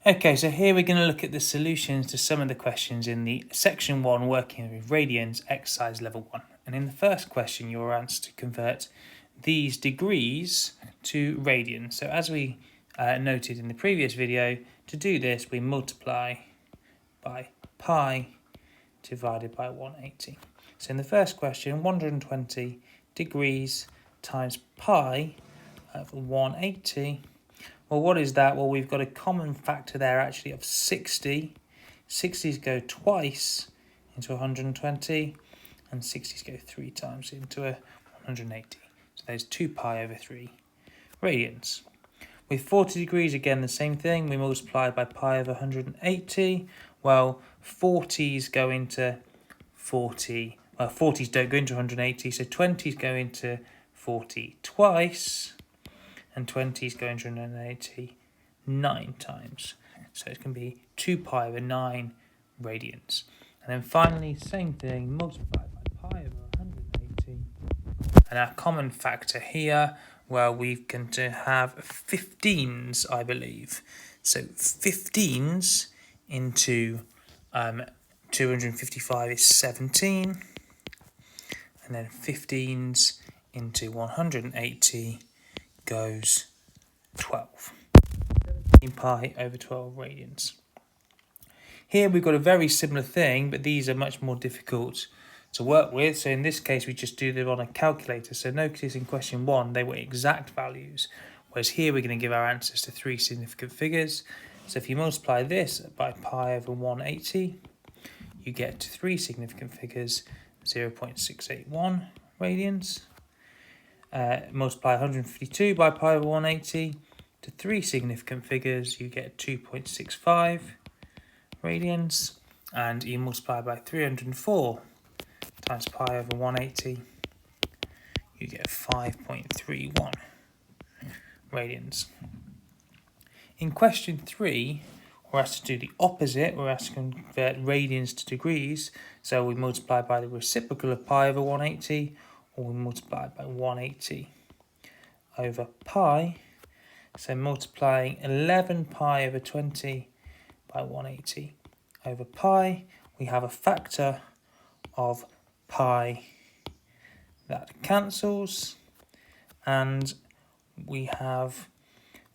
Okay, so here we're going to look at the solutions to some of the questions in the section 1 working with radians exercise level 1. And in the first question you're asked to convert these degrees to radians. So as we noted in the previous video, to do this we multiply by pi divided by 180. So in the first question, 120 degrees times pi over 180. Well, what is that? Well, we've got a common factor there actually of 60. 60s go twice into 120 and 60s go 3 times into 180. So there's 2 pi over 3 radians. With 40 degrees, again, the same thing. We multiply by pi over 180. Well, 40s go into 40. Well, 40s don't go into 180, so 20s go into 40 twice. And 20s go into 180 9 times. So it can be 2 pi over 9 radians. And then finally, same thing, multiply by pi over 180. And our common factor here, well, we're going to have 15s, I believe. So 15s into 255 is 17. And then 15s into 180 goes 12. 17 pi over 12 radians. Here we've got a very similar thing, but these are much more difficult to work with. So in this case, we just do them on a calculator. So notice in question 1, they were exact values, whereas here we're going to give our answers to 3 significant figures. So if you multiply this by pi over 180, you get to 3 significant figures, 0.681 radians. Multiply 152 by pi over 180 to 3 significant figures, you get 2.65 radians, and you multiply by 304 times pi over 180, you get 5.31 radians. In question 3, we're asked to do the opposite. We're asked to convert radians to degrees, so we multiply by the reciprocal of pi over 180, or we multiply by 180 over pi. So multiplying 11 pi over 20 by 180 over pi, we have a factor of pi that cancels, and we have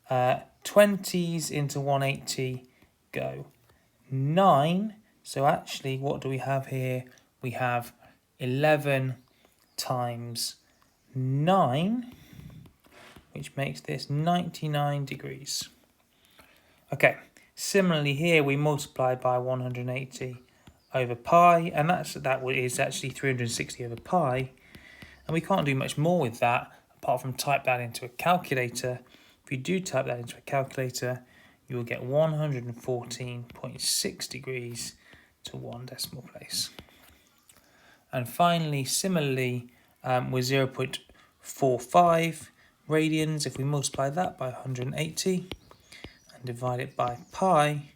20s into 180 go 9. So actually, what do we have here? We have 11 times 9, which makes this 99 degrees. Okay, similarly here we multiply by 180 over pi, and that is actually 360 over pi, and we can't do much more with that apart from type that into a calculator. If you do type that into a calculator, you will get 114.6 degrees to 1 decimal place. And finally, similarly, with 0.45 radians, if we multiply that by 180 and divide it by pi,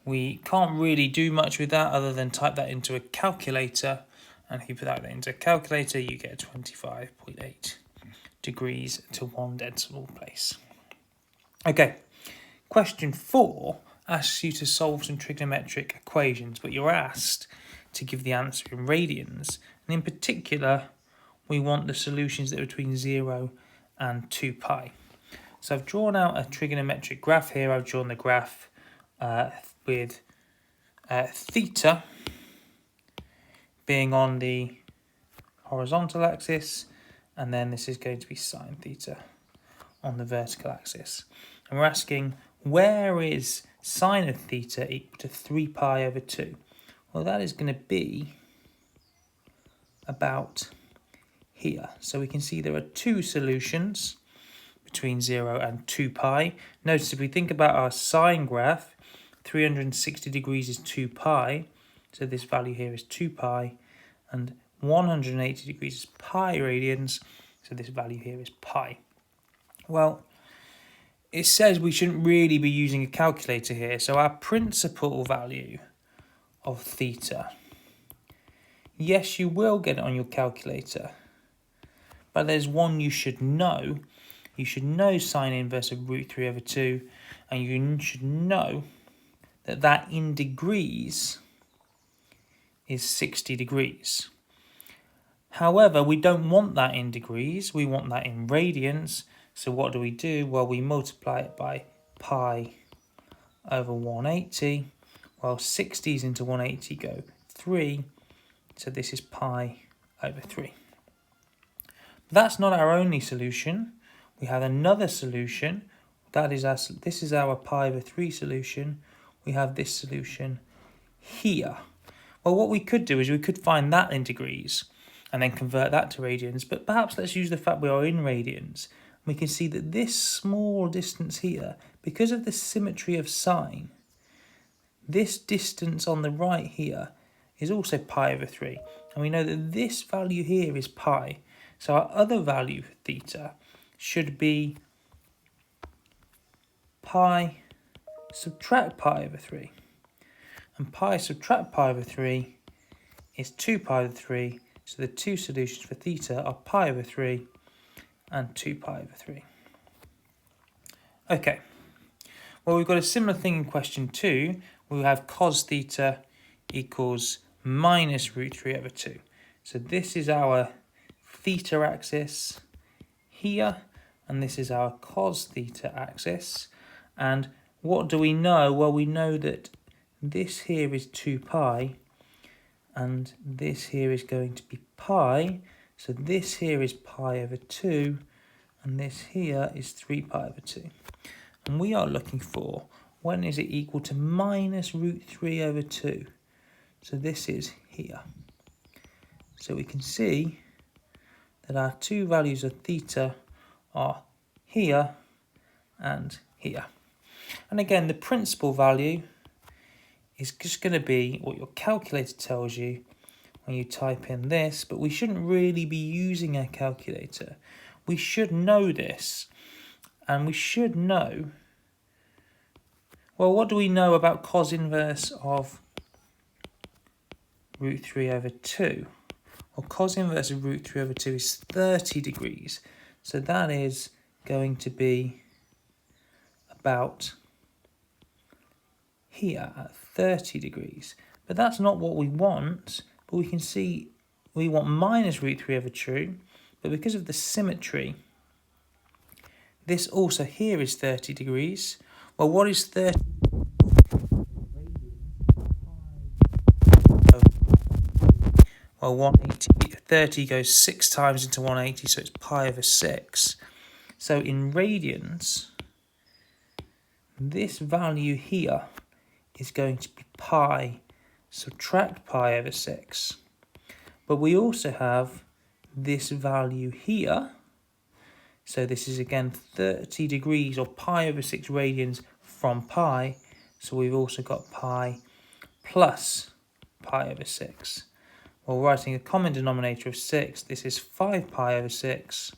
we can't really do much with that other than type that into a calculator. And if you put that into a calculator, you get 25.8 degrees to 1 decimal place. Okay, question 4 asks you to solve some trigonometric equations, but you're asked to give the answer in radians. And in particular, we want the solutions that are between 0 and 2 pi. So I've drawn out a trigonometric graph here. I've drawn the graph with theta being on the horizontal axis, and then this is going to be sine theta on the vertical axis. And we're asking, where is sine of theta equal to 3 pi over 2? Well, that is going to be about here. So we can see there are 2 solutions between 0 and 2 pi. Notice if we think about our sine graph, 360 degrees is 2 pi. So this value here is 2 pi, and 180 degrees is pi radians. So this value here is pi. Well, it says we shouldn't really be using a calculator here. So our principal value of theta, yes, you will get it on your calculator, but there's one you should know. You should know sine inverse of root 3 over 2, And you should know that that in degrees is 60 degrees. However, we don't want that in degrees, we want that in radians. So what do? Well, we multiply it by pi over 180. Well, 60s into 180 go 3, so this is pi over 3. That's not our only solution. We have another solution. This is our pi over 3 solution. We have this solution here. Well, what we could do is we could find that in degrees and then convert that to radians, but perhaps let's use the fact we are in radians. We can see that this small distance here, because of the symmetry of sign, this distance on the right here is also pi over 3. And we know that this value here is pi. So our other value for theta should be pi subtract pi over 3. And pi subtract pi over 3 is 2 pi over 3. So the two solutions for theta are pi over 3 and 2 pi over 3. Okay, well, we've got a similar thing in question 2. We have cos theta equals minus root 3 over 2. So this is our theta axis here, and this is our cos theta axis. And what do we know? Well, we know that this here is 2 pi, and this here is going to be pi. So this here is pi over 2, and this here is 3 pi over 2. And we are looking for when is it equal to minus root 3 over 2. So this is here. So we can see that our two values of theta are here and here. And again, the principal value is just going to be what your calculator tells you when you type in this, but we shouldn't really be using a calculator. We should know this, and we should know, well, what do we know about cos inverse of root 3 over 2? Well, cos inverse of root 3 over 2 is 30 degrees. So that is going to be about here at 30 degrees. But that's not what we want. But we can see we want minus root 3 over 2. But because of the symmetry, this also here is 30 degrees. Well, what is 30? Well, 30 goes 6 times into 180, so it's pi over 6. So in radians, this value here is going to be pi subtract pi over 6. But we also have this value here. So this is again 30 degrees or pi over 6 radians from pi. So we've also got pi plus pi over 6. Well, writing a common denominator of 6, this is 5 pi over 6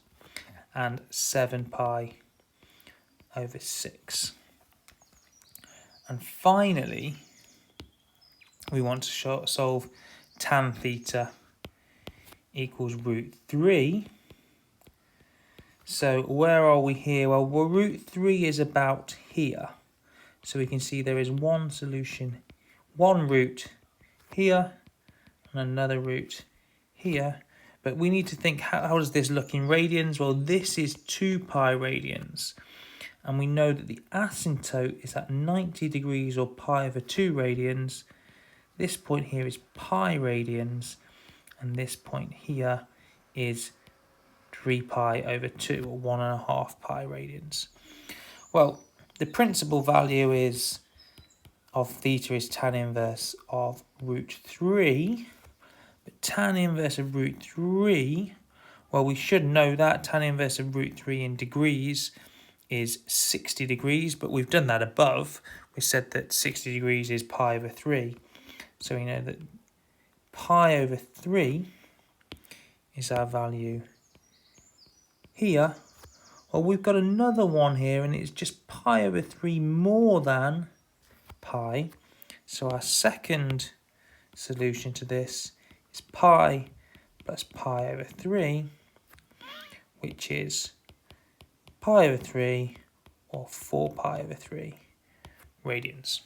and 7 pi over 6. And finally, we want to solve tan theta equals root 3. So where are we here? Well, root 3 is about here. So we can see there is one solution, one root here, and another root here. But we need to think, how does this look in radians? Well, this is 2 pi radians. And we know that the asymptote is at 90 degrees or pi over 2 radians. This point here is pi radians. And this point here is 3 pi over 2 or 1.5 pi radians. Well, the principal value of theta is tan inverse of root 3. But tan inverse of root 3, well, we should know that tan inverse of root 3 in degrees is 60 degrees, but we've done that above. We said that 60 degrees is pi over 3. So we know that pi over 3 is our value here. Well, we've got another one here, and it's just pi over 3 more than pi. So our second solution to this is pi plus pi over 3, which is pi over 3 or 4 pi over 3. radians.